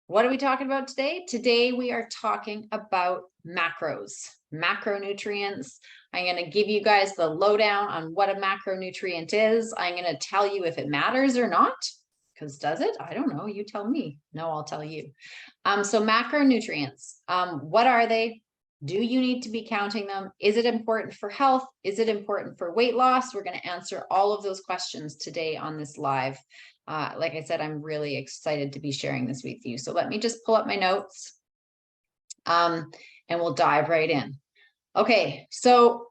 What are we talking about today? Today we are talking about macros, macronutrients. I'm going to give you guys the lowdown on what a macronutrient is. I'm going to tell you if it matters or not, because does it? I don't know. You tell me. No, I'll tell you. So macronutrients, what are they? Do you need to be counting them? Is it important for health? Is it important for weight loss? We're going to answer all of those questions today on this live. Like I said, I'm really excited to be sharing this with you. So let me just pull up my notes and we'll dive right in. Okay, so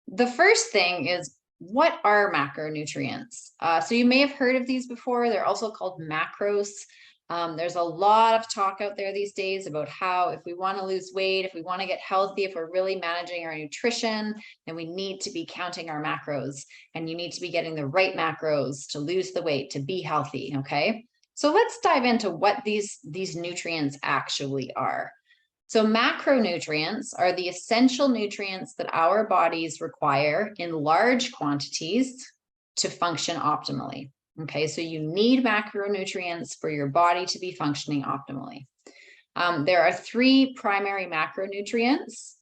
the first thing is, what are macronutrients? So you may have heard of these before. They're also called macros. There's a lot of talk out there these days about how if we want to lose weight, if we want to get healthy, if we're really managing our nutrition, then we need to be counting our macros, and you need to be getting the right macros to lose the weight, to be healthy. Okay, so let's dive into what these nutrients actually are. So macronutrients are the essential nutrients that our bodies require in large quantities to function optimally. Okay, so you need macronutrients for your body to be functioning optimally. There are three primary macronutrients.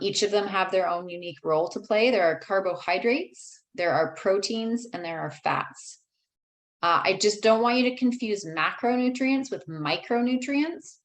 Each of them have their own unique role to play. There are carbohydrates, there are proteins, and there are fats. I just don't want you to confuse macronutrients with micronutrients.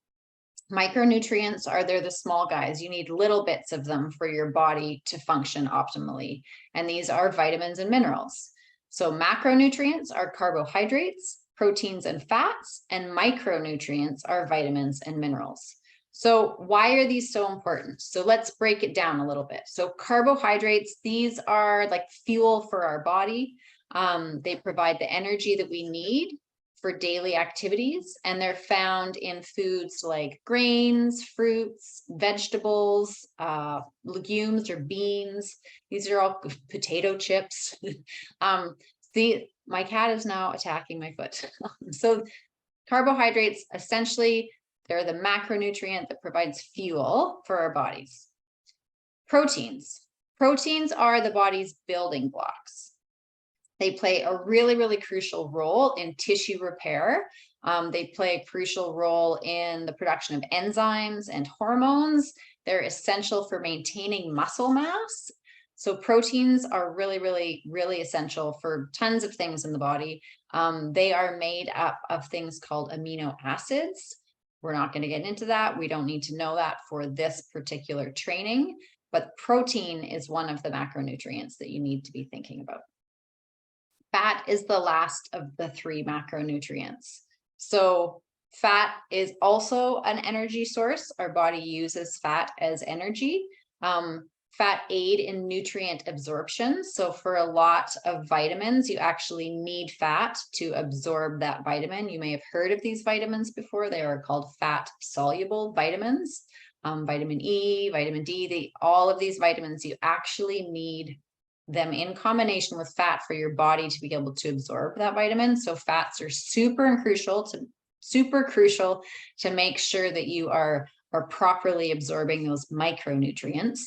Micronutrients they're the small guys. You need little bits of them for your body to function optimally. And these are vitamins and minerals. So macronutrients are carbohydrates, proteins, and fats, and micronutrients are vitamins and minerals. So why are these so important? So let's break it down a little bit. So carbohydrates, these are like fuel for our body. They provide the energy that we need for daily activities, and they're found in foods like grains, fruits, vegetables, legumes or beans. These are all potato chips. See, my cat is now attacking my foot. So carbohydrates, essentially, they're the macronutrient that provides fuel for our bodies. Proteins. Proteins are the body's building blocks. They play a really, really crucial role in tissue repair. They play a crucial role in the production of enzymes and hormones. They're essential for maintaining muscle mass. So proteins are really, really, really essential for tons of things in the body. They are made up of things called amino acids. We're not going to get into that. We don't need to know that for this particular training, but protein is one of the macronutrients that you need to be thinking about. Fat is the last of the three macronutrients. So fat is also an energy source. Our body uses fat as energy. Fat aid in nutrient absorption. So for a lot of vitamins, you actually need fat to absorb that vitamin. You may have heard of these vitamins before. They are called fat soluble vitamins. Vitamin E, vitamin D, all of these vitamins, you actually need them in combination with fat for your body to be able to absorb that vitamin. So fats are super crucial to make sure that you are properly absorbing those micronutrients.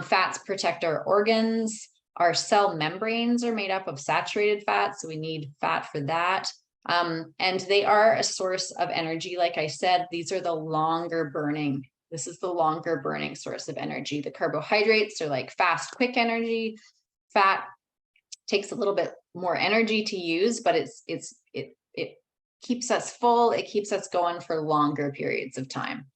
Fats protect our organs. Our cell membranes are made up of saturated fat, so we need fat for that. And they are a source of energy. Like I said, these are the longer burning. This is the longer burning source of energy. The carbohydrates are like fast, quick energy. Fat takes a little bit more energy to use, but it keeps us full. It keeps us going for longer periods of time.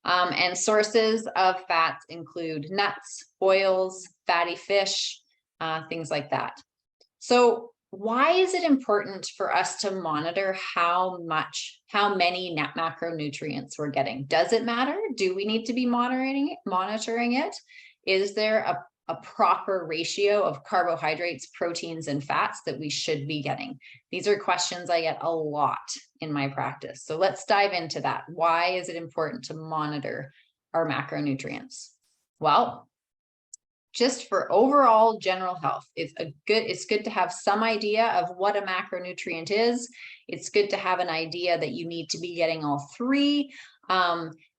And sources of fats include nuts, oils, fatty fish, things like that. So why is it important for us to monitor how many macronutrients we're getting? Does it matter? Do we need to be monitoring it? Is there a proper ratio of carbohydrates, proteins, and fats that we should be getting? These are questions I get a lot in my practice. So let's dive into that. Why is it important to monitor our macronutrients? Well, just for overall general health, it's good to have some idea of what a macronutrient is. It's good to have an idea that you need to be getting all three,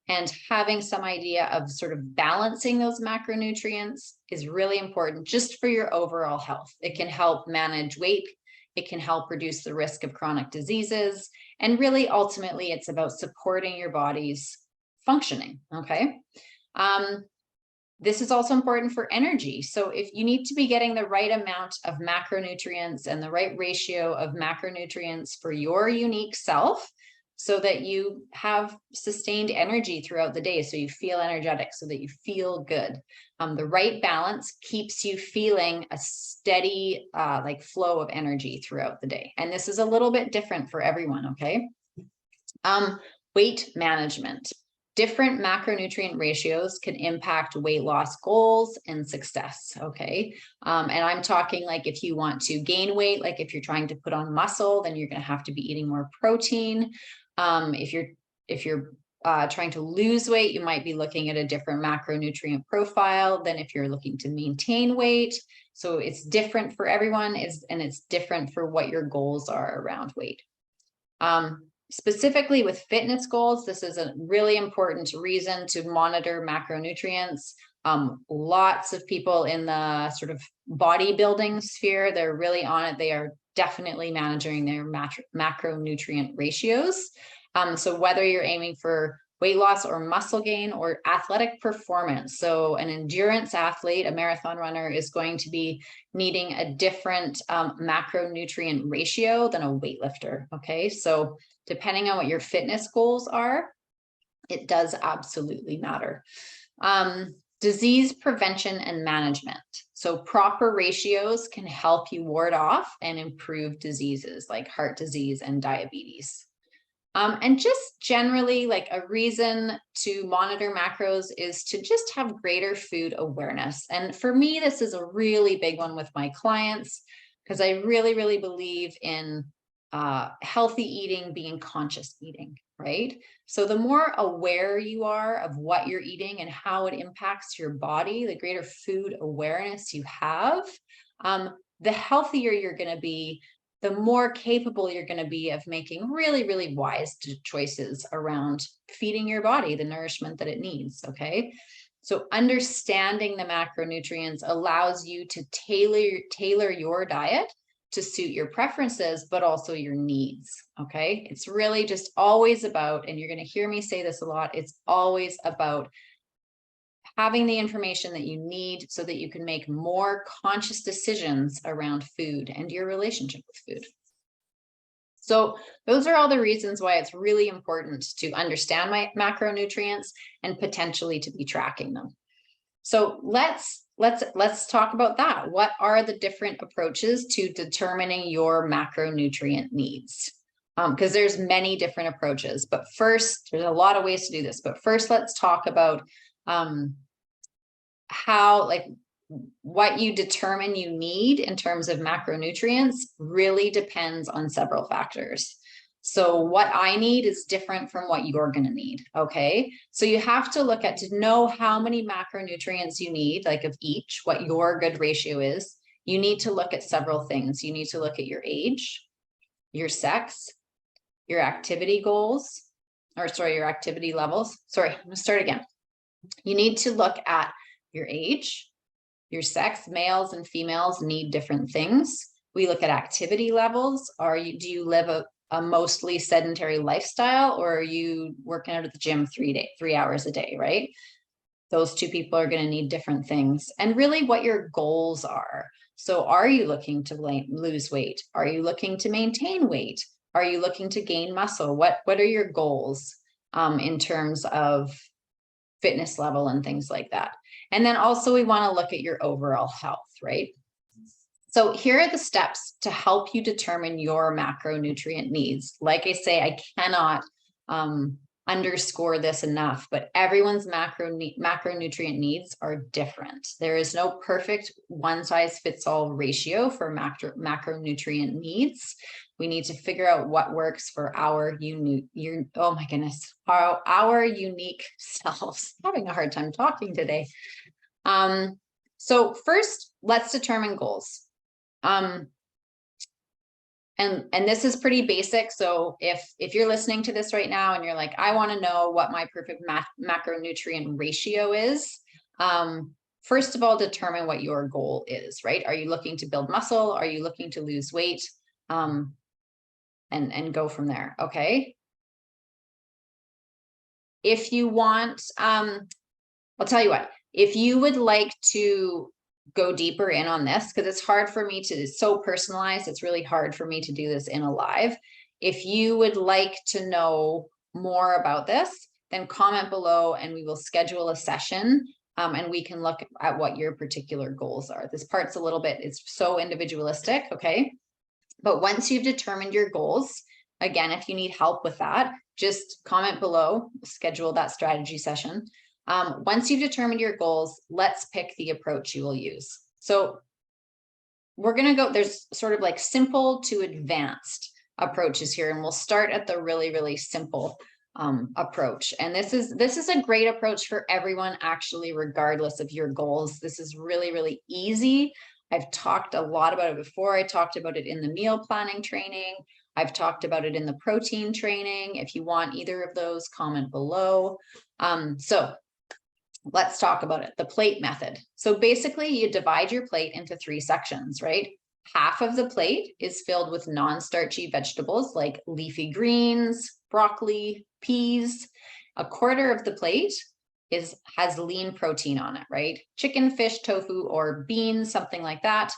and having some idea of sort of balancing those macronutrients is really important just for your overall health. It can help manage weight. It can help reduce the risk of chronic diseases. And really, ultimately, it's about supporting your body's functioning, okay? This is also important for energy. So if you need to be getting the right amount of macronutrients and the right ratio of macronutrients for your unique self, so that you have sustained energy throughout the day, so you feel energetic, so that you feel good. The right balance keeps you feeling a steady like flow of energy throughout the day. And this is a little bit different for everyone, okay? Weight management. Different macronutrient ratios can impact weight loss goals and success, okay? And I'm talking like if you want to gain weight, like if you're trying to put on muscle, then you're gonna have to be eating more protein. If you're trying to lose weight, you might be looking at a different macronutrient profile than if you're looking to maintain weight. So it's different for everyone, and it's different for what your goals are around weight. Specifically with fitness goals, this is a really important reason to monitor macronutrients. Lots of people in the sort of bodybuilding sphere, they're really on it. They are definitely managing their macronutrient ratios. So whether you're aiming for weight loss or muscle gain or athletic performance. So an endurance athlete, a marathon runner, is going to be needing a different macronutrient ratio than a weightlifter, okay? So depending on what your fitness goals are, it does absolutely matter. Disease prevention and management. So proper ratios can help you ward off and improve diseases like heart disease and diabetes. And just generally, like a reason to monitor macros is to just have greater food awareness. And for me, this is a really big one with my clients, because I really, really believe in healthy eating being conscious eating, right? So the more aware you are of what you're eating and how it impacts your body, the greater food awareness you have, the healthier you're going to be, the more capable you're going to be of making really, really wise choices around feeding your body the nourishment that it needs, okay? So understanding the macronutrients allows you to tailor your diet to suit your preferences, but also your needs, okay? It's really just always about, and you're going to hear me say this a lot, it's always about having the information that you need so that you can make more conscious decisions around food and your relationship with food. So those are all the reasons why it's really important to understand my macronutrients and potentially to be tracking them. So let's talk about that. What are the different approaches to determining your macronutrient needs? Because there's many different approaches, but first, there's a lot of ways to do this, but first let's talk about how, like, what you determine you need in terms of macronutrients really depends on several factors. So what I need is different from what you're going to need, okay? So you have to look at, to know how many macronutrients you need, like of each, what your good ratio is, you need to look at several things. You need to look at your age, your sex, your activity goals, or sorry, your activity levels. Sorry, I'm gonna start again. You need to look at your age, your sex. Males and females need different things. We look at activity levels. Do you live a mostly sedentary lifestyle, or are you working out at the gym 3 hours a day, right? Those two people are going to need different things. And really what your goals are. So are you looking to lose weight? Are you looking to maintain weight? Are you looking to gain muscle? What are your goals in terms of fitness level and things like that? And then also we want to look at your overall health, right? So here are the steps to help you determine your macronutrient needs. Like I say, I cannot underscore this enough, but everyone's macronutrient needs are different. There is no perfect one-size-fits-all ratio for macronutrient needs. We need to figure out what works for our unique selves. I'm having a hard time talking today. So first, let's determine goals. And this is pretty basic. So if you're listening to this right now and you're like, I want to know what my perfect macronutrient ratio is, first of all, determine what your goal is, right? Are you looking to build muscle? Are you looking to lose weight? and go from there. Okay. If you want, I'll tell you what, if you would like to go deeper in on this, because it's hard for me to, it's so personalized, it's really hard for me to do this in a live. If you would like to know more about this, then comment below and we will schedule a session, and we can look at what your particular goals are. This part's a little bit, it's so individualistic, okay? But once you've determined your goals, again, if you need help with that, just comment below, schedule that strategy session. Once you've determined your goals, let's pick the approach you will use. So we're going to go, there's sort of like simple to advanced approaches here, and we'll start at the really, really simple approach. And this is a great approach for everyone, actually, regardless of your goals. This is really, really easy. I've talked a lot about it before. I talked about it in the meal planning training. I've talked about it in the protein training. If you want either of those, comment below. So let's talk about it. The plate method. So basically you divide your plate into 3 sections, right? Half of the plate is filled with non-starchy vegetables like leafy greens, broccoli, peas. A quarter of the plate has lean protein on it, right? Chicken, fish, tofu, or beans, something like that.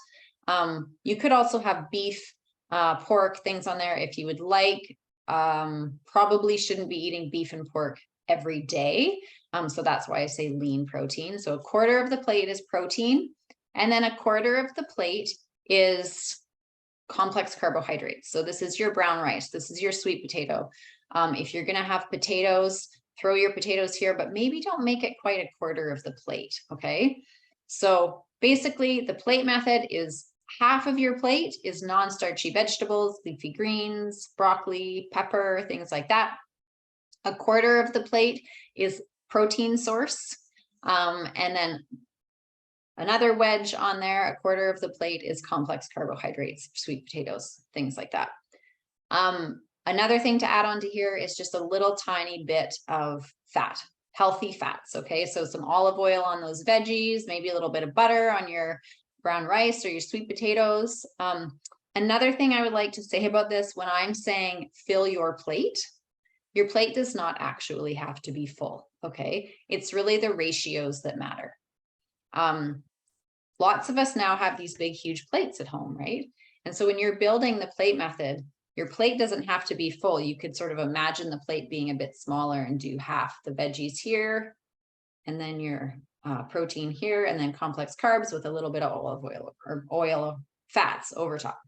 You could also have beef, pork, things on there if you would like. Probably shouldn't be eating beef and pork every day. So that's why I say lean protein. So a quarter of the plate is protein, and then a quarter of the plate is complex carbohydrates. So this is your brown rice. This is your sweet potato. If you're going to have potatoes, throw your potatoes here, but maybe don't make it quite a quarter of the plate. Okay. So basically the plate method is half of your plate is non-starchy vegetables, leafy greens, broccoli, pepper, things like that. A quarter of the plate is protein source. And then another wedge on there, a quarter of the plate is complex carbohydrates, sweet potatoes, things like that. Another thing to add on to here is just a little tiny bit of fat, healthy fats. Okay, so some olive oil on those veggies, maybe a little bit of butter on your brown rice or your sweet potatoes. Another thing I would like to say about this, when I'm saying fill your plate does not actually have to be full. Okay, it's really the ratios that matter. Lots of us now have these big, huge plates at home, right? And so when you're building the plate method, your plate doesn't have to be full. You could sort of imagine the plate being a bit smaller and do half the veggies here, and then your protein here, and then complex carbs with a little bit of olive oil or oil fats over top.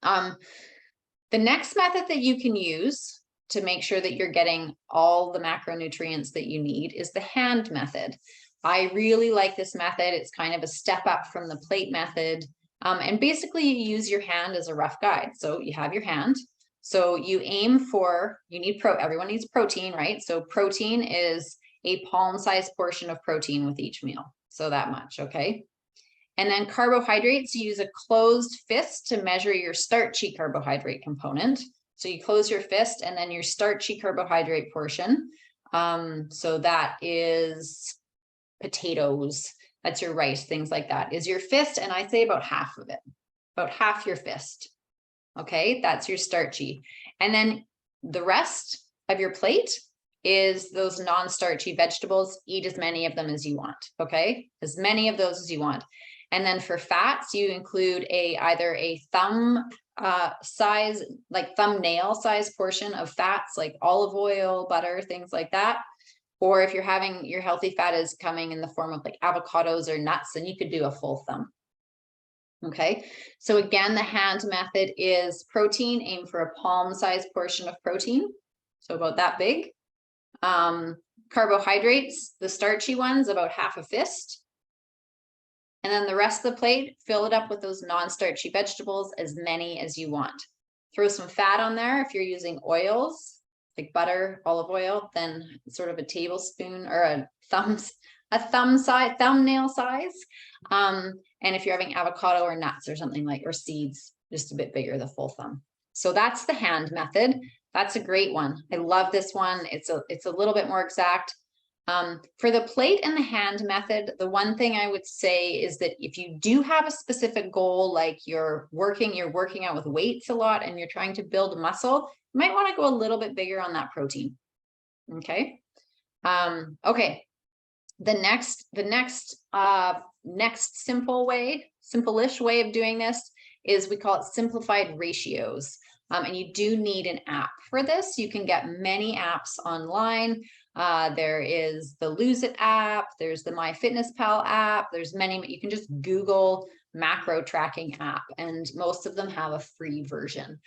The next method that you can use to make sure that you're getting all the macronutrients that you need is the hand method. I really like this method. It's kind of a step up from the plate method. And basically you use your hand as a rough guide. So you have your hand. So you aim for, everyone needs protein, right? So protein is a palm-sized portion of protein with each meal. So that much, okay? And then carbohydrates, you use a closed fist to measure your starchy carbohydrate component. So you close your fist and then your starchy carbohydrate portion. So that is potatoes, that's your rice, things like that, is your fist. And I say about half of it, about half your fist. Okay, that's your starchy. And then the rest of your plate is those non-starchy vegetables. Eat as many of them as you want. Okay, as many of those as you want. And then for fats, you include either a thumb size, like thumbnail size portion of fats, like olive oil, butter, things like that. Or if you're having your healthy fat is coming in the form of like avocados or nuts, then you could do a full thumb. Okay, so again, the hand method is protein, aim for a palm-sized portion of protein, so about that big. Carbohydrates, the starchy ones, about half a fist. And then the rest of the plate, fill it up with those non-starchy vegetables, as many as you want. Throw some fat on there if you're using oils, like butter, olive oil, then sort of a tablespoon or a thumbnail size. And if you're having avocado or nuts or something like, or seeds, just a bit bigger, the full thumb. So that's the hand method. That's a great one. I love this one. It's a little bit more exact. For the plate and the hand method, the one thing I would say is that if you do have a specific goal, like you're working out with weights a lot and you're trying to build muscle, you might want to go a little bit bigger on that protein. Okay. Okay. The next simple-ish way of doing this is we call it simplified ratios. And you do need an app for this. You can get many apps online. There is the Lose It app. There's the MyFitnessPal app. There's many. You can just Google macro tracking app, and most of them have a free version.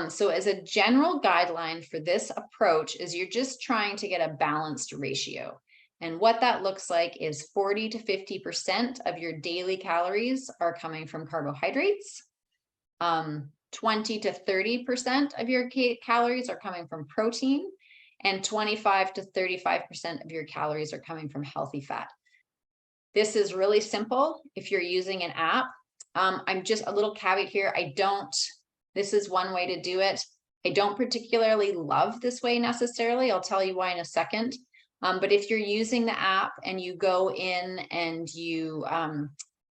So as a general guideline for this approach is you're just trying to get a balanced ratio. And what that looks like is 40 to 50% of your daily calories are coming from carbohydrates. 20 to 30% of your calories are coming from protein, and 25 to 35% of your calories are coming from healthy fat. This is really simple if you're using an app. I'm just a little caveat here. This is one way to do it. I don't particularly love this way necessarily. I'll tell you why in a second. But if you're using the app and you go in and you,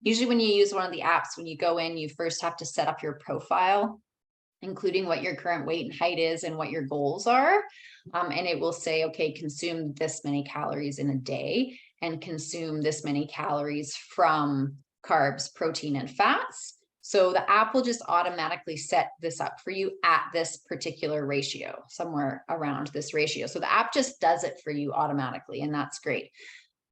usually when you use one of the apps, when you go in, you first have to set up your profile, including what your current weight and height is and what your goals are. And it will say, okay, consume this many calories in a day and consume this many calories from carbs, protein, and fats. So the app will just automatically set this up for you at this particular ratio, somewhere around this ratio. So the app just does it for you automatically, and that's great.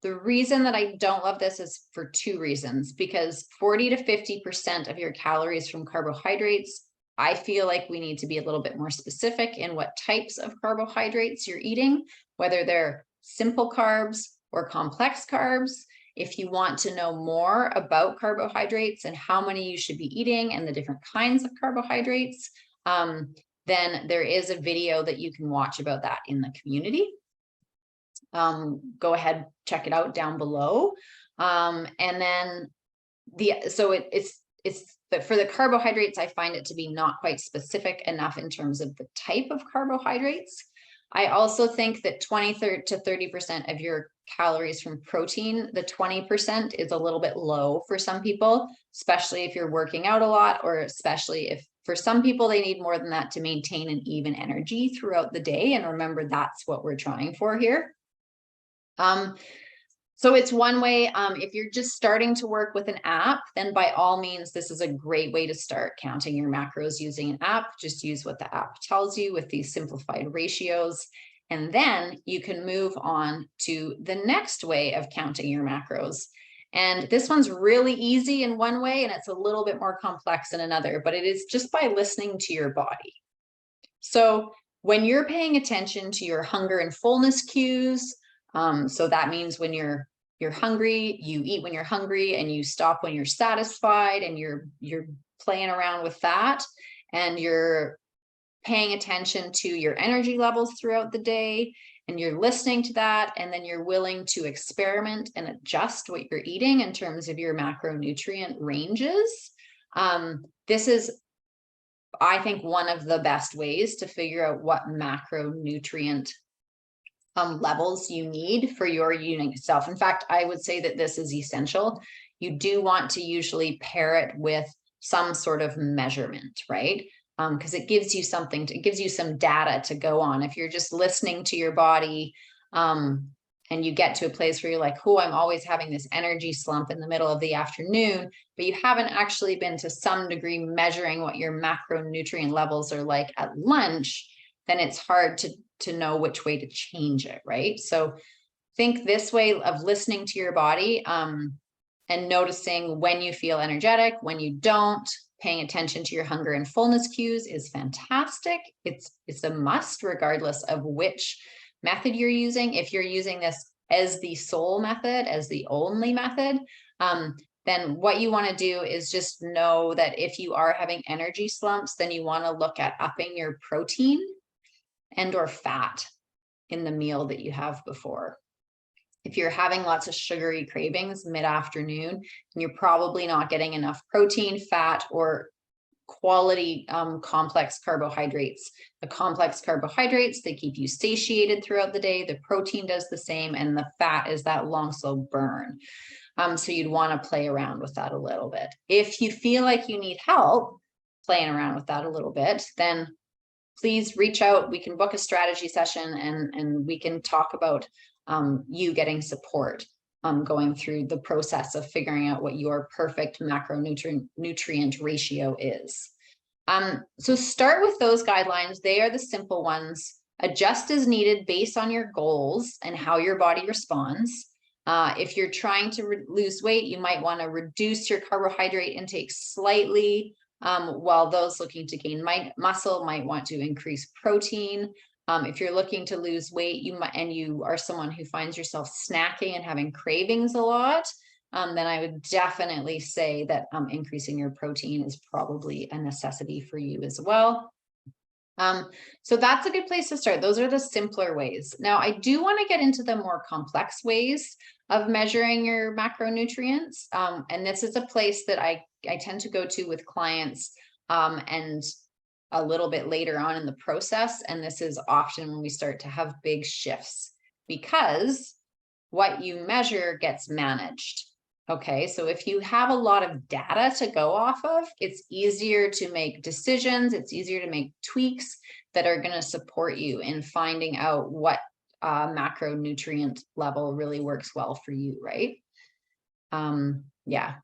The reason that I don't love this is for two reasons, because 40 to 50% of your calories from carbohydrates, I feel like we need to be a little bit more specific in what types of carbohydrates you're eating, whether they're simple carbs or complex carbs. If you want to know more about carbohydrates and how many you should be eating and the different kinds of carbohydrates, then there is a video that you can watch about that in the community. Go ahead, check it out down below. And then but for the carbohydrates, I find it to be not quite specific enough in terms of the type of carbohydrates. I also think that 20 to 30% of your calories from protein, the 20% is a little bit low for some people, especially if you're working out a lot, or especially if for some people, they need more than that to maintain an even energy throughout the day. And remember, that's what we're trying for here. So it's one way. If you're just starting to work with an app, then by all means, this is a great way to start counting your macros using an app. Just use what the app tells you with these simplified ratios. And then you can move on to the next way of counting your macros. And this one's really easy in one way, and it's a little bit more complex in another, but it is just by listening to your body. So when you're paying attention to your hunger and fullness cues, so that means when you're hungry, you eat when you're hungry and you stop when you're satisfied, and you're playing around with that, and you're paying attention to your energy levels throughout the day, and you're listening to that, and then you're willing to experiment and adjust what you're eating in terms of your macronutrient ranges. This is, I think, one of the best ways to figure out what macronutrient levels you need for your unique self. In fact, I would say that this is essential. You do want to usually pair it with some sort of measurement, right? Because it gives you something, it gives you some data to go on. If you're just listening to your body and you get to a place where you're like, oh, I'm always having this energy slump in the middle of the afternoon, but you haven't actually been to some degree measuring what your macronutrient levels are like at lunch, then it's hard to know which way to change it, right? So think this way of listening to your body and noticing when you feel energetic, when you don't. Paying attention to your hunger and fullness cues is fantastic. It's a must regardless of which method you're using. If you're using this as the sole method, as the only method, then what you want to do is just know that if you are having energy slumps, then you want to look at upping your protein and or fat in the meal that you have before. If you're having lots of sugary cravings mid-afternoon, and you're probably not getting enough protein, fat, or quality complex carbohydrates. The complex carbohydrates, they keep you satiated throughout the day. The protein does the same, and the fat is that long, slow burn. So you'd want to play around with that a little bit. If you feel like you need help playing around with that a little bit, then please reach out. We can book a strategy session, and we can talk about you getting support going through the process of figuring out what your perfect macronutrient ratio is. So start with those guidelines. They are the simple ones. Adjust as needed based on your goals and how your body responds. If you're trying to lose weight, you might want to reduce your carbohydrate intake slightly, while those looking to gain muscle might want to increase protein. If you're looking to lose weight, you are someone who finds yourself snacking and having cravings a lot, then I would definitely say that increasing your protein is probably a necessity for you as well. So that's a good place to start. Those are the simpler ways. Now, I do want to get into the more complex ways of measuring your macronutrients. And this is a place that I tend to go to with clients and a little bit later on in the process. And this is often when we start to have big shifts, because what you measure gets managed. Okay, so if you have a lot of data to go off of, it's easier to make decisions. It's easier to make tweaks that are going to support you in finding out what macronutrient level really works well for you, right? Yeah.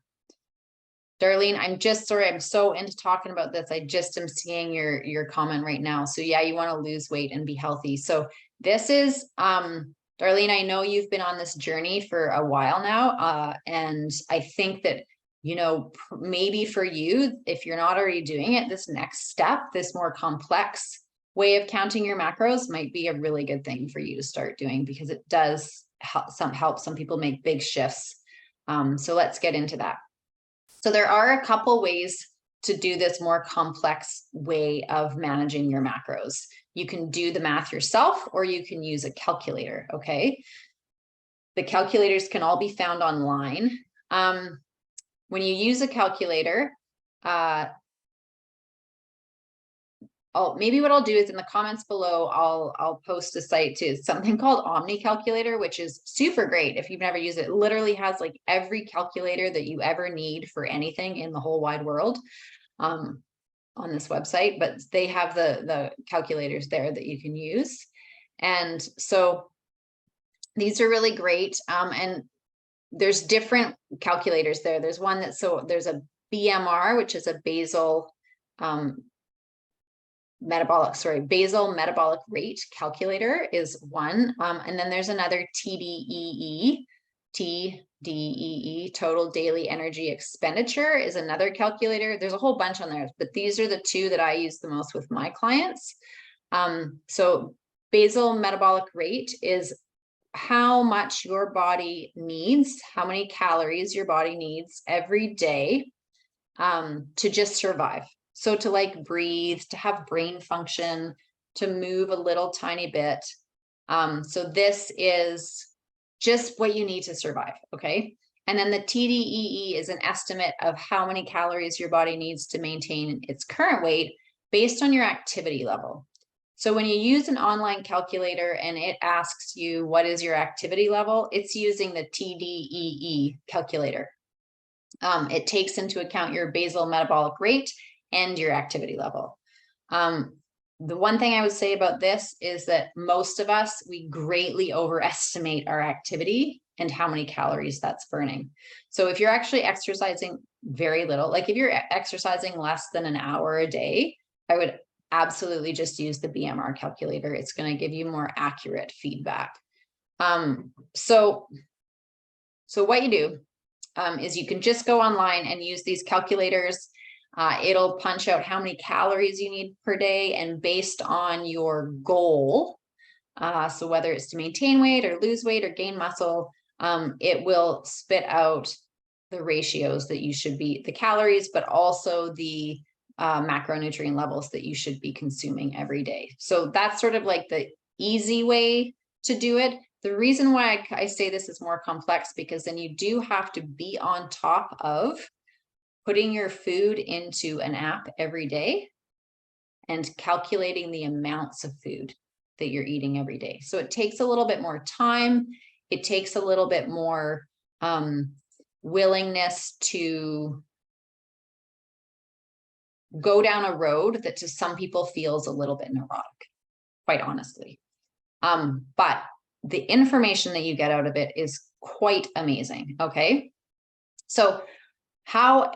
Darlene, I'm just sorry, I'm so into talking about this. I just am seeing your comment right now. So yeah, you want to lose weight and be healthy. So this is, Darlene, I know you've been on this journey for a while now. And I think that, you know, maybe for you, if you're not already doing it, this next step, this more complex way of counting your macros might be a really good thing for you to start doing, because it does help some people make big shifts. So let's get into that. So there are a couple ways to do this more complex way of managing your macros. You can do the math yourself, or you can use a calculator, okay? The calculators can all be found online. When you use a calculator, maybe what I'll do is in the comments below, I'll post a site to something called Omni Calculator, which is super great if you've never used it. It literally has like every calculator that you ever need for anything in the whole wide world on this website, but they have the calculators there that you can use. And so these are really great. And there's different calculators there. There's one that's, so there's a BMR, which is a basal metabolic rate calculator is one. And then there's another TDEE, total daily energy expenditure, is another calculator. There's a whole bunch on there, but these are the two that I use the most with my clients. So basal metabolic rate is how much your body needs, how many calories your body needs every day to just survive. So to like breathe, to have brain function, to move a little tiny bit. So this is just what you need to survive, okay? And then the TDEE is an estimate of how many calories your body needs to maintain its current weight based on your activity level. So when you use an online calculator and it asks you what is your activity level, it's using the TDEE calculator. It takes into account your basal metabolic rate and your activity level. The one thing I would say about this is that most of us, we greatly overestimate our activity and how many calories that's burning. So if you're actually exercising very little, like if you're exercising less than an hour a day, I would absolutely just use the BMR calculator. It's going to give you more accurate feedback. So what you do is you can just go online and use these calculators. It'll punch out how many calories you need per day, and based on your goal, so whether it's to maintain weight or lose weight or gain muscle, it will spit out the ratios that you should be, the calories, but also the macronutrient levels that you should be consuming every day. So that's sort of like the easy way to do it. The reason why I say this is more complex, because then you do have to be on top of putting your food into an app every day and calculating the amounts of food that you're eating every day. So it takes a little bit more time. It takes a little bit more willingness to go down a road that to some people feels a little bit neurotic, quite honestly. But the information that you get out of it is quite amazing. Okay. So how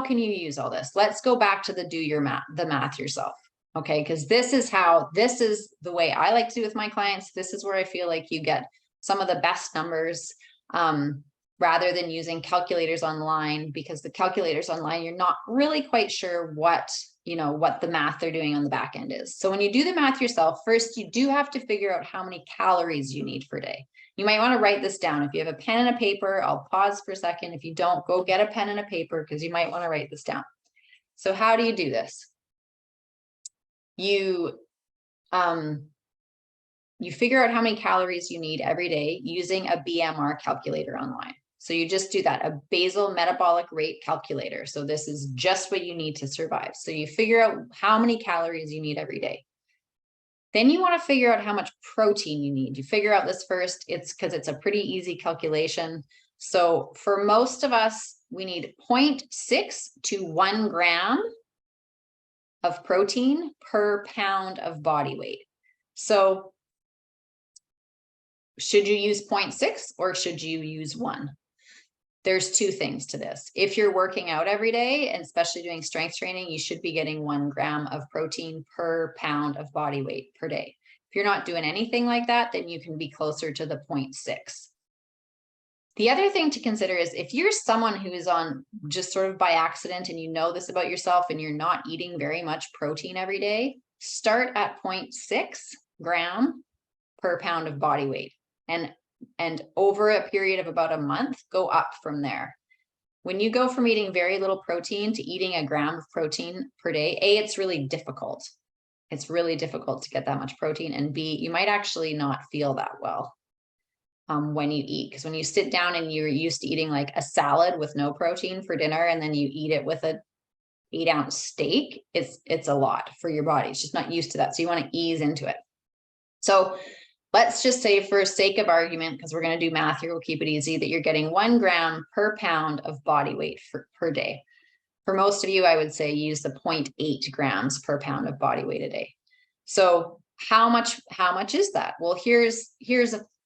can you use all this? Let's go back to the math yourself. Okay. Because this is the way I like to do with my clients. This is where I feel like you get some of the best numbers, rather than using calculators online, because the calculators online, you're not really quite sure what the math they're doing on the back end is. So when you do the math yourself, first, you do have to figure out how many calories you need per day. You might want to write this down. If you have a pen and a paper, I'll pause for a second. If you don't, go get a pen and a paper, because you might want to write this down. So how do you do this? You figure out how many calories you need every day using a BMR calculator online. So you just do that, a basal metabolic rate calculator. So this is just what you need to survive. So you figure out how many calories you need every day. Then you want to figure out how much protein you need. You figure out this first. It's because it's a pretty easy calculation. So for most of us, we need 0.6 to 1 gram of protein per pound of body weight. So should you use 0.6 or should you use 1? There's two things to this. If you're working out every day, and especially doing strength training, you should be getting 1 gram of protein per pound of body weight per day. If you're not doing anything like that, then you can be closer to the 0.6. The other thing to consider is if you're someone who is on just sort of by accident and you know this about yourself and you're not eating very much protein every day, start at 0.6 gram per pound of body weight. And over a period of about a month, go up from there. When you go from eating very little protein to eating a gram of protein per day, A, it's really difficult. It's really difficult to get that much protein. And B, you might actually not feel that well when you eat. Because when you sit down and you're used to eating like a salad with no protein for dinner, and then you eat it with an 8-ounce steak, it's a lot for your body. It's just not used to that. So you want to ease into it. So let's just say, for sake of argument, because we're going to do math here, we'll keep it easy, that you're getting 1 gram per pound of body weight per day. For most of you, I would say use the 0.8 grams per pound of body weight a day. So how much is that? Well, here's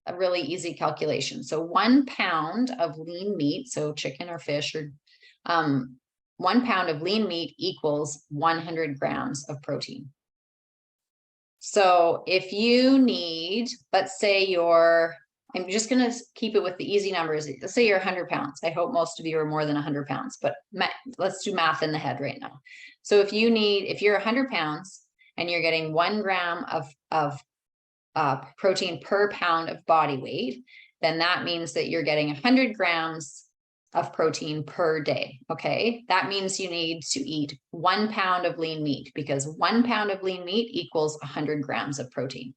a really easy calculation. So 1 pound of lean meat, so chicken or fish, or 1 pound of lean meat equals 100 grams of protein. So if you need, let's say I'm just going to keep it with the easy numbers. Let's say you're 100 pounds. I hope most of you are more than 100 pounds, but let's do math in the head right now. So if you're 100 pounds and you're getting 1 gram of protein per pound of body weight, then that means that you're getting 100 grams of protein per day. Okay. That means you need to eat 1 pound of lean meat, because 1 pound of lean meat equals 100 grams of protein.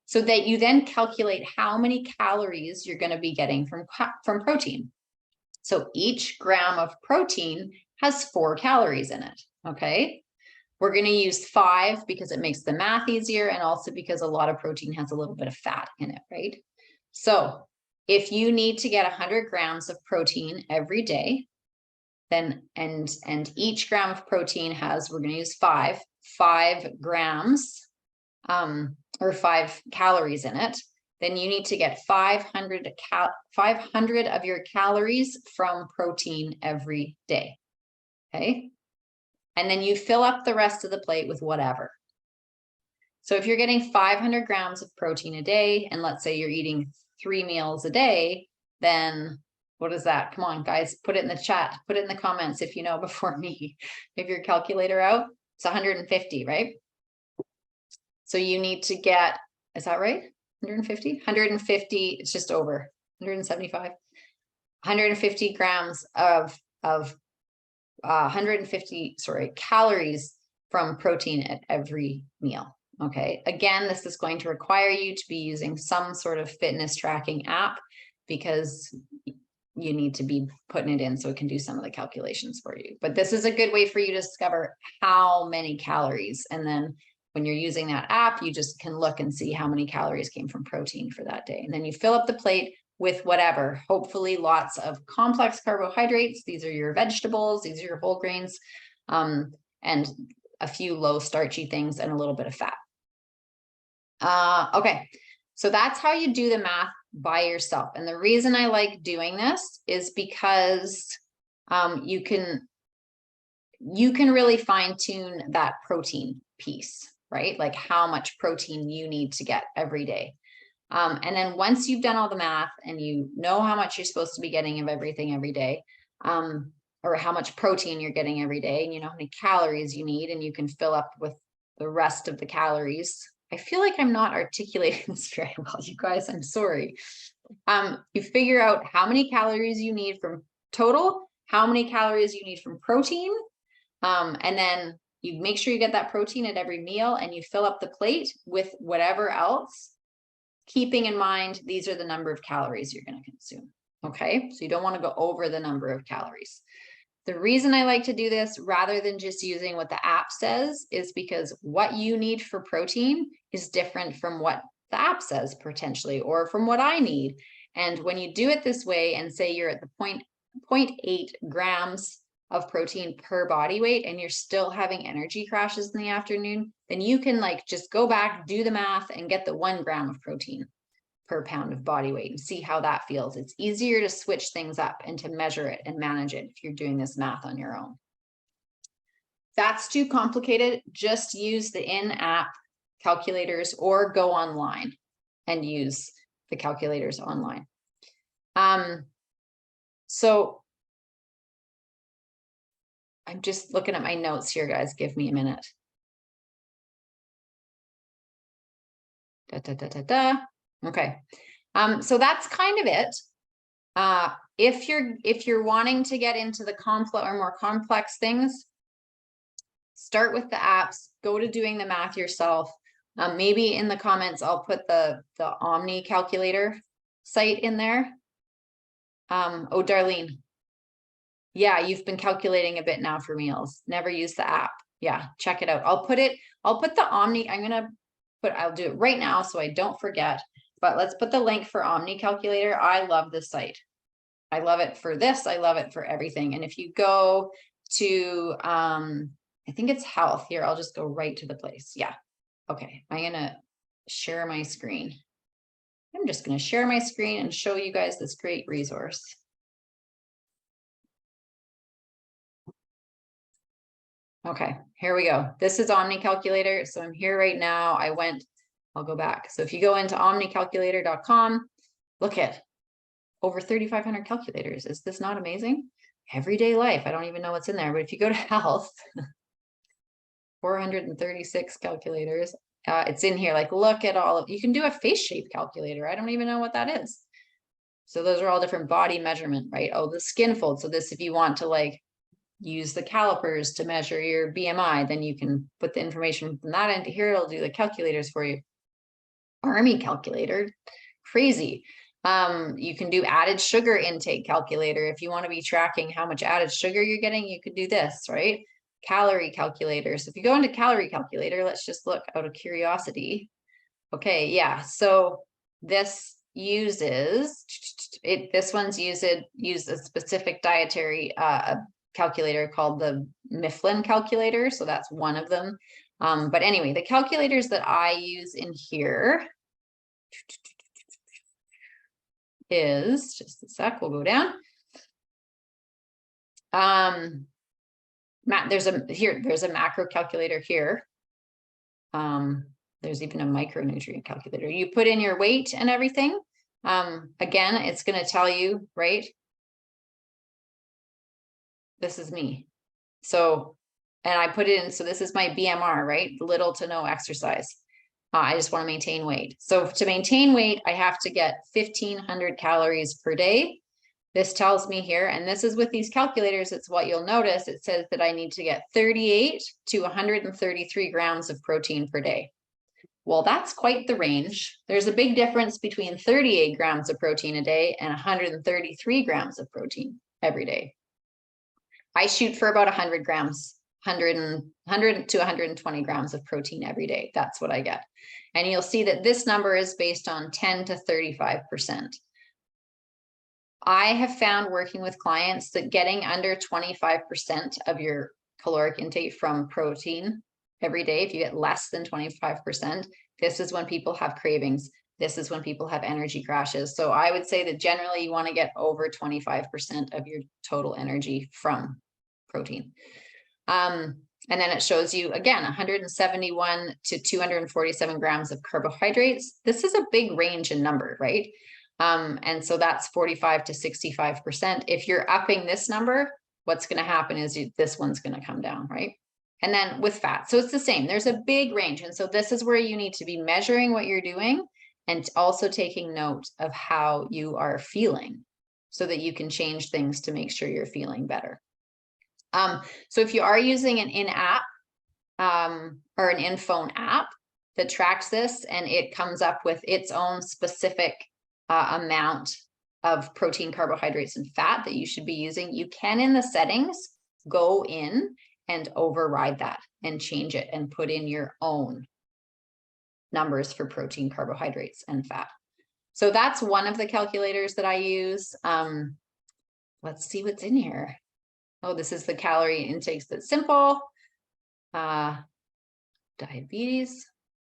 So that you then calculate how many calories you're going to be getting from protein. So each gram of protein has 4 calories in it. Okay. We're going to use 5 because it makes the math easier, and also because a lot of protein has a little bit of fat in it, right? So if you need to get 100 grams of protein every day, then and each gram of protein has, we're going to use 5 grams or 5 calories in it, then you need to get 500 of your calories from protein every day. Okay. And then you fill up the rest of the plate with whatever. So if you're getting 500 grams of protein a day, and let's say you're eating 3 meals a day, then what is that? Come on, guys, put it in the chat, put it in the comments if you know before me. If your calculator out, it's 150, right? So you need to get, is that right? 150? 150, it's just over 175. 150 grams of 150, calories from protein at every meal. Okay. Again, this is going to require you to be using some sort of fitness tracking app, because you need to be putting it in so it can do some of the calculations for you. But this is a good way for you to discover how many calories. And then when you're using that app, you just can look and see how many calories came from protein for that day. And then you fill up the plate with whatever, hopefully lots of complex carbohydrates. These are your vegetables, these are your whole grains, and a few low starchy things and a little bit of fat. Okay, so that's how you do the math by yourself. And the reason I like doing this is because you can really fine tune that protein piece, right? Like how much protein you need to get every day. And then once you've done all the math and you know how much you're supposed to be getting of everything every day, or how much protein you're getting every day, and you know how many calories you need, and you can fill up with the rest of the calories. I feel like I'm not articulating this very well, you guys, I'm sorry. You figure out how many calories you need from total, how many calories you need from protein, and then you make sure you get that protein at every meal, and you fill up the plate with whatever else, keeping in mind these are the number of calories you're going to consume. Okay, so you don't want to go over the number of calories. The reason I like to do this rather than just using what the app says is because what you need for protein is different from what the app says potentially, or from what I need. And when you do it this way and say you're at the 0.8 grams of protein per body weight and you're still having energy crashes in the afternoon, then you can like just go back, do the math, and get the 1 gram of protein per pound of body weight and see how that feels. It's easier to switch things up and to measure it and manage it if you're doing this math on your own. If that's too complicated, just use the in-app calculators or go online and use the calculators online. So I'm just looking at my notes here, guys. Give me a minute. Okay. So that's kind of it. If you're wanting to get into the complex or more complex things, start with the apps, go to doing the math yourself. Maybe in the comments, I'll put the Omni calculator site in there. Oh, Darlene. Yeah, you've been calculating a bit now for meals. Never use the app. Yeah, check it out. I'll put the Omni, I'll do it right now so I don't forget, but let's put the link for Omni calculator. I love this site. I love it for this. I love it for everything. And if you go to, I think it's health here, I'll just go right to the place. Yeah. Okay. I'm going to share my screen. I'm just going to share my screen and show you guys this great resource. Okay, here we go. This is Omni Calculator. So I'm here right now. I'll go back. So if you go into omnicalculator.com, look at over 3,500 calculators. Is this not amazing? Everyday life. I don't even know what's in there, but if you go to health, 436 calculators. It's in here. Like, look at all of, you can do a face shape calculator. I don't even know what that is. So those are all different body measurement, right? Oh, the skin fold. So this, if you want to like use the calipers to measure your BMI, then you can put the information from that into here. It'll do the calculators for you. Army calculator, crazy. You can do added sugar intake calculator. If you want to be tracking how much added sugar you're getting, you could do this, right? Calorie calculator. So if you go into calorie calculator, let's just look out of curiosity. Okay, yeah. So this uses it. This one's used a specific dietary calculator called the Mifflin calculator. So that's one of them. But anyway, the calculators that I use in here is, just a sec, we'll go down. There's a macro calculator here. There's even a micronutrient calculator. You put in your weight and everything. Again, it's going to tell you, right? This is me. So, and I put it in, so this is my BMR, right? Little to no exercise. I just want to maintain weight. So to maintain weight, I have to get 1,500 calories per day. This tells me here, and this is with these calculators, it's what you'll notice. It says that I need to get 38 to 133 grams of protein per day. Well, that's quite the range. There's a big difference between 38 grams of protein a day and 133 grams of protein every day. I shoot for about 100 grams, 100 to 120 grams of protein every day. That's what I get. And you'll see that this number is based on 10 to 35%. I have found working with clients that getting under 25% of your caloric intake from protein every day, if you get less than 25%, this is when people have cravings. This is when people have energy crashes. So I would say that generally you want to get over 25% of your total energy from protein. And then it shows you, again, 171 to 247 grams of carbohydrates. This is a big range in number, right? And so that's 45 to 65%. If you're upping this number, what's going to happen is this one's going to come down, right? And then with fat, so it's the same. There's a big range. And so this is where you need to be measuring what you're doing and also taking note of how you are feeling so that you can change things to make sure you're feeling better. So if you are using an in-app or an in-phone app that tracks this and it comes up with its own specific amount of protein, carbohydrates, and fat that you should be using, you can in the settings go in and override that and change it and put in your own numbers for protein, carbohydrates, and fat. So that's one of the calculators that I use. Let's see what's in here. Oh, this is the calorie intakes that's simple. Diabetes.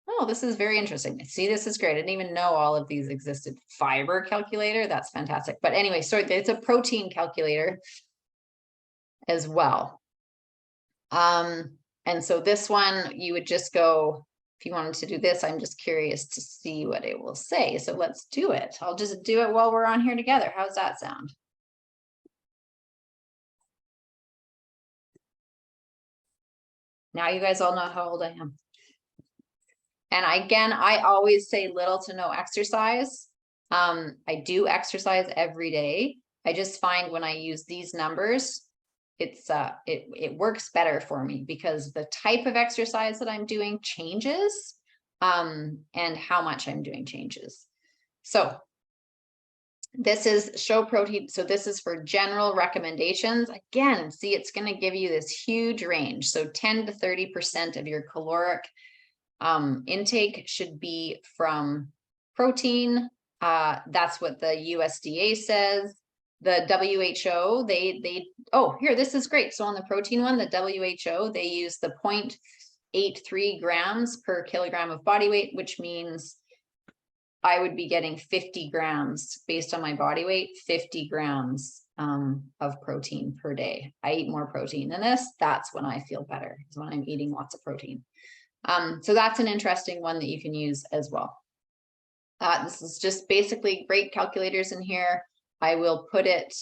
Oh, this is very interesting. See, this is great. I didn't even know all of these existed. Fiber calculator, that's fantastic. But anyway, so it's a protein calculator as well. And so this one, you would just go, if you wanted to do this, I'm just curious to see what it will say. So let's do it. I'll just do it while we're on here together. How's that sound? Now you guys all know how old I am. And again, I always say little to no exercise. I do exercise every day. I just find when I use these numbers, it works better for me because the type of exercise that I'm doing changes, and how much I'm doing changes. So this is show protein. So this is for general recommendations. Again, see, it's going to give you this huge range. So 10 to 30% of your caloric intake should be from protein. That's what the USDA says. The WHO, oh, here, this is great. So on the protein one, the WHO, they use the 0.83 grams per kilogram of body weight, which means I would be getting 50 grams based on my body weight, 50 grams of protein per day. I eat more protein than this. That's when I feel better, is when I'm eating lots of protein. So that's an interesting one that you can use as well. This is just basically great calculators in here. I will put it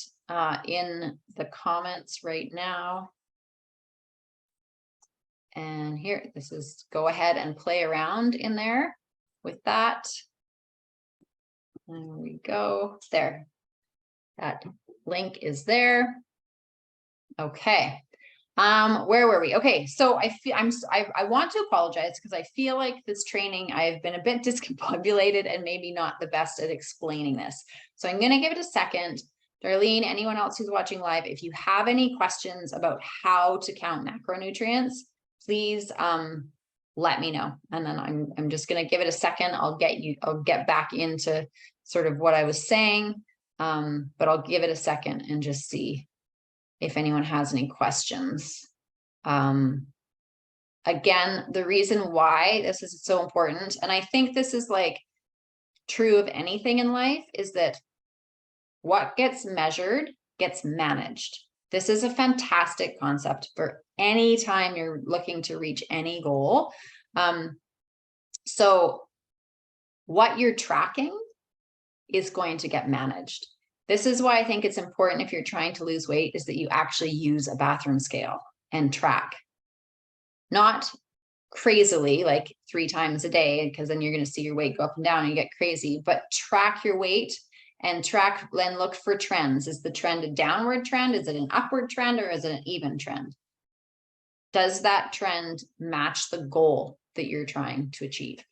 in the comments right now. And here, this is, go ahead and play around in there with that. There we go. There. That link is there. Okay. Where were we? Okay, so I want to apologize because I feel like this training, I've been a bit discombobulated and maybe not the best at explaining this. So I'm going to give it a second. Darlene, anyone else who's watching live, if you have any questions about how to count macronutrients, please let me know. And then I'm just going to give it a second. I'll get back into sort of what I was saying, but I'll give it a second and just see if anyone has any questions. Again, the reason why this is so important, and I think this is like true of anything in life, is that what gets measured gets managed. This is a fantastic concept for any time you're looking to reach any goal. So what you're tracking is going to get managed. This is why I think it's important if you're trying to lose weight is that you actually use a bathroom scale and track. Not crazily, like 3 times a day, because then you're going to see your weight go up and down and you get crazy, but track your weight and track and look for trends. Is the trend a downward trend? Is it an upward trend, or is it an even trend? Does that trend match the goal that you're trying to achieve?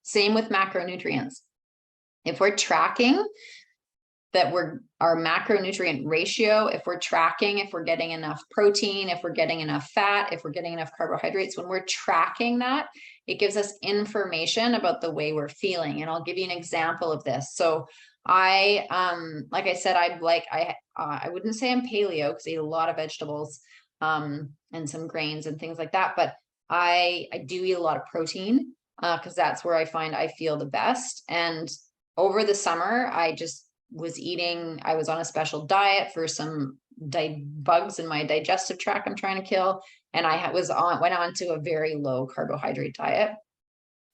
Same with macronutrients. If we're tracking that our macronutrient ratio, if we're tracking, if we're getting enough protein, if we're getting enough fat, if we're getting enough carbohydrates, when we're tracking that, it gives us information about the way we're feeling. And I'll give you an example of this. So like I said, I wouldn't say I'm paleo because I eat a lot of vegetables, and some grains and things like that. But I do eat a lot of protein, because that's where I find I feel the best. And over the summer, I was on a special diet for some bugs in my digestive tract I'm trying to kill. And I went on to a very low carbohydrate diet,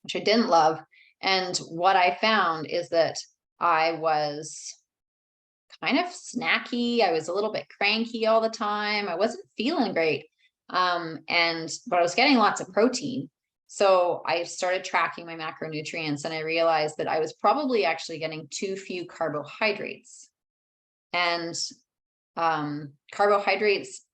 which I didn't love. And what I found is that I was kind of snacky. I was a little bit cranky all the time. I wasn't feeling great. But I was getting lots of protein. So I started tracking my macronutrients, and I realized that I was probably actually getting too few carbohydrates. And carbohydrates,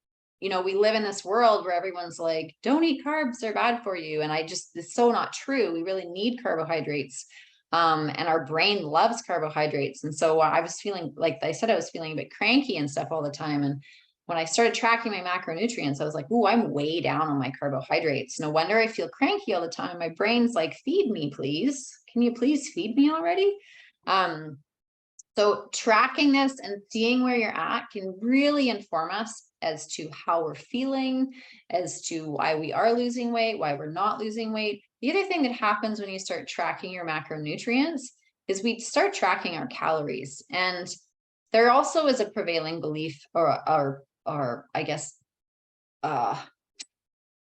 we live in this world where everyone's like, don't eat carbs, they're bad for you. And it's so not true. We really need carbohydrates. And our brain loves carbohydrates. And so I was feeling, like I said, I was feeling a bit cranky and stuff all the time. And when I started tracking my macronutrients, I was like, ooh, I'm way down on my carbohydrates. No wonder I feel cranky all the time. My brain's like, feed me, please. Can you please feed me already? So tracking this and seeing where you're at can really inform us as to how we're feeling, as to why we are losing weight, why we're not losing weight. The other thing that happens when you start tracking your macronutrients is we start tracking our calories. And there also is a prevailing belief or I guess,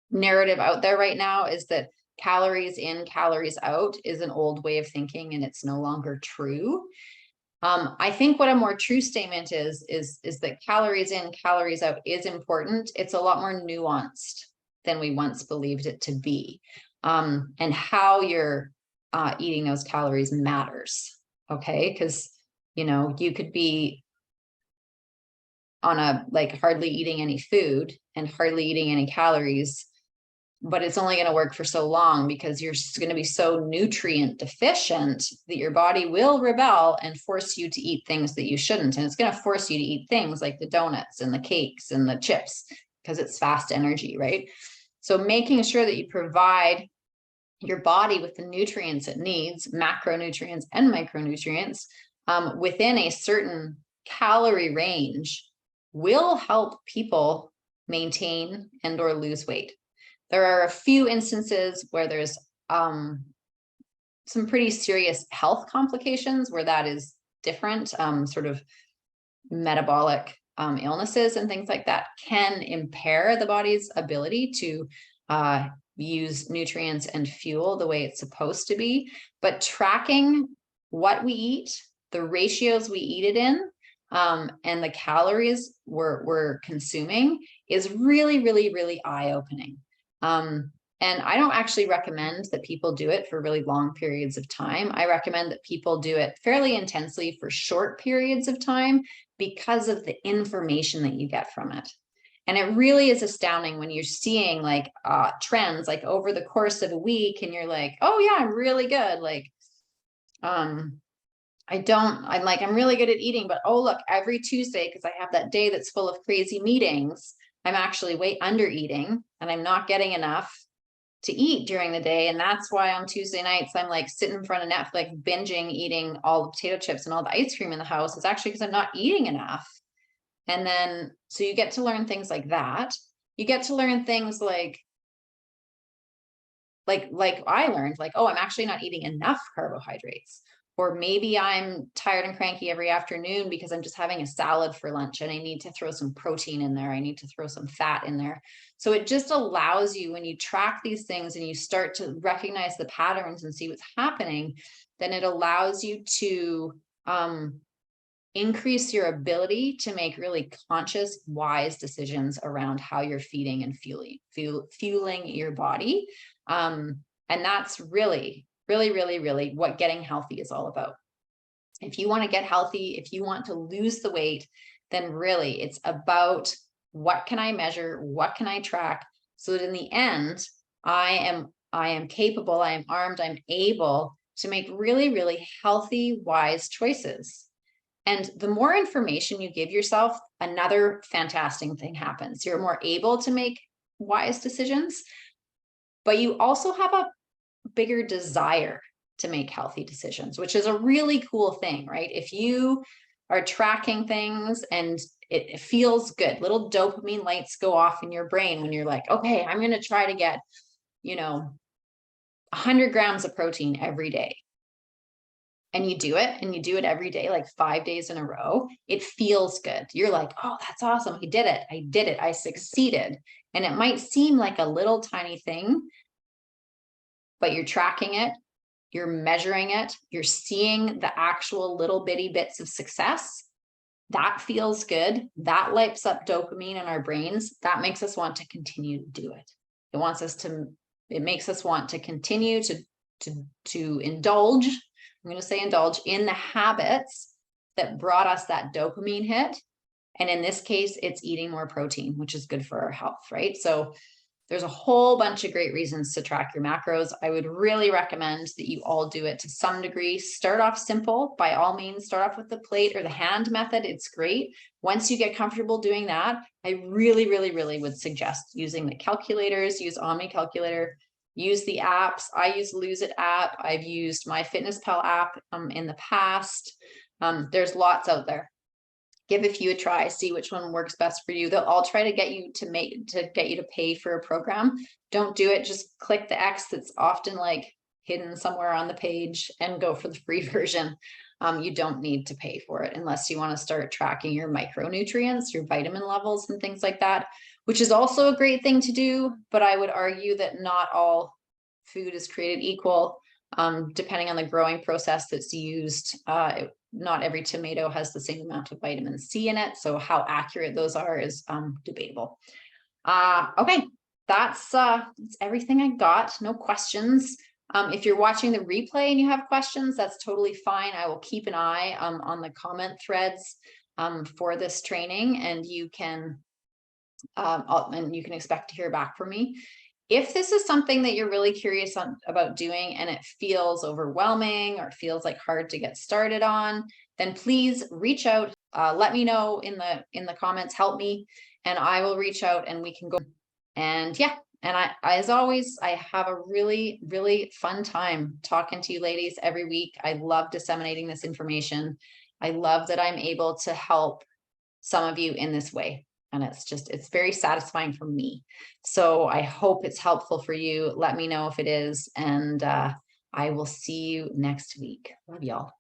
narrative out there right now is that calories in, calories out is an old way of thinking, and it's no longer true. I think what a more true statement is that calories in, calories out is important. It's a lot more nuanced than we once believed it to be. And how you're eating those calories matters. Okay. Because, you could be on hardly eating any food and hardly eating any calories, but it's only going to work for so long because you're going to be so nutrient deficient that your body will rebel and force you to eat things that you shouldn't. And it's going to force you to eat things like the donuts and the cakes and the chips because it's fast energy, right? So making sure that you provide your body with the nutrients it needs, macronutrients and micronutrients, within a certain calorie range will help people maintain and or lose weight. There are a few instances where there's some pretty serious health complications where that is different, sort of metabolic illnesses and things like that can impair the body's ability to use nutrients and fuel the way it's supposed to be. But tracking what we eat, the ratios we eat it in, and the calories we're consuming is really, really, really eye-opening. And I don't actually recommend that people do it for really long periods of time. I recommend that people do it fairly intensely for short periods of time because of the information that you get from it. And it really is astounding when you're seeing trends over the course of a week and you're like, oh yeah, I'm really good. I'm really good at eating, but oh, look, every Tuesday, because I have that day that's full of crazy meetings, I'm actually way under eating and I'm not getting enough to eat during the day. And that's why on Tuesday nights, I'm sitting in front of Netflix, binging, eating all the potato chips and all the ice cream in the house. It's actually because I'm not eating enough. And then, so you get to learn things like that. You get to learn things like I learned, oh, I'm actually not eating enough carbohydrates. Or maybe I'm tired and cranky every afternoon because I'm just having a salad for lunch and I need to throw some protein in there. I need to throw some fat in there. So it just allows you, when you track these things and you start to recognize the patterns and see what's happening, then it allows you to increase your ability to make really conscious, wise decisions around how you're feeding and fueling your body. And that's really, really, really, really what getting healthy is all about. If you want to get healthy, if you want to lose the weight, then really it's about what can I measure? What can I track? So that in the end, I am I am capable, I am armed, I'm able to make really, really healthy, wise choices. And the more information you give yourself, another fantastic thing happens. You're more able to make wise decisions, but you also have a bigger desire to make healthy decisions, which is a really cool thing, right? If you are tracking things and it feels good, little dopamine lights go off in your brain when you're like, okay, I'm going to try to get, 100 grams of protein every day. And you do it and you do it every day, like 5 days in a row, it feels good. You're like, oh, that's awesome. I did it. I did it. I succeeded. And it might seem like a little tiny thing, but you're tracking it, you're measuring it, you're seeing the actual little bitty bits of success. That feels good. That lights up dopamine in our brains. That makes us want to continue to do it. It makes us want to continue to indulge. I'm going to say indulge in the habits that brought us that dopamine hit. And in this case, it's eating more protein, which is good for our health, right? So there's a whole bunch of great reasons to track your macros. I would really recommend that you all do it to some degree. Start off simple, by all means, start off with the plate or the hand method. It's great. Once you get comfortable doing that, I really, really, really would suggest using the calculators, use Omni Calculator, use the apps. I use Lose It app. I've used MyFitnessPal app in the past. There's lots out there. Give a few a try, see which one works best for you. They'll all try to get you to pay for a program. Don't do it. Just click the X that's often like hidden somewhere on the page and go for the free version. You don't need to pay for it unless you want to start tracking your micronutrients, your vitamin levels and things like that, which is also a great thing to do. But I would argue that not all food is created equal. Depending on the growing process that's used, not every tomato has the same amount of vitamin C in it. So how accurate those are is debatable. Okay, that's everything I got. No questions. If you're watching the replay and you have questions, that's totally fine. I will keep an eye on the comment threads for this training, and you can expect to hear back from me. If this is something that you're really curious about doing and it feels overwhelming or feels like hard to get started on, then please reach out. Let me know in the comments, help me, and I will reach out and we can go. And yeah, and as always, I have a really, really fun time talking to you ladies every week. I love disseminating this information. I love that I'm able to help some of you in this way. And it's very satisfying for me. So I hope it's helpful for you. Let me know if it is. And I will see you next week. Love y'all.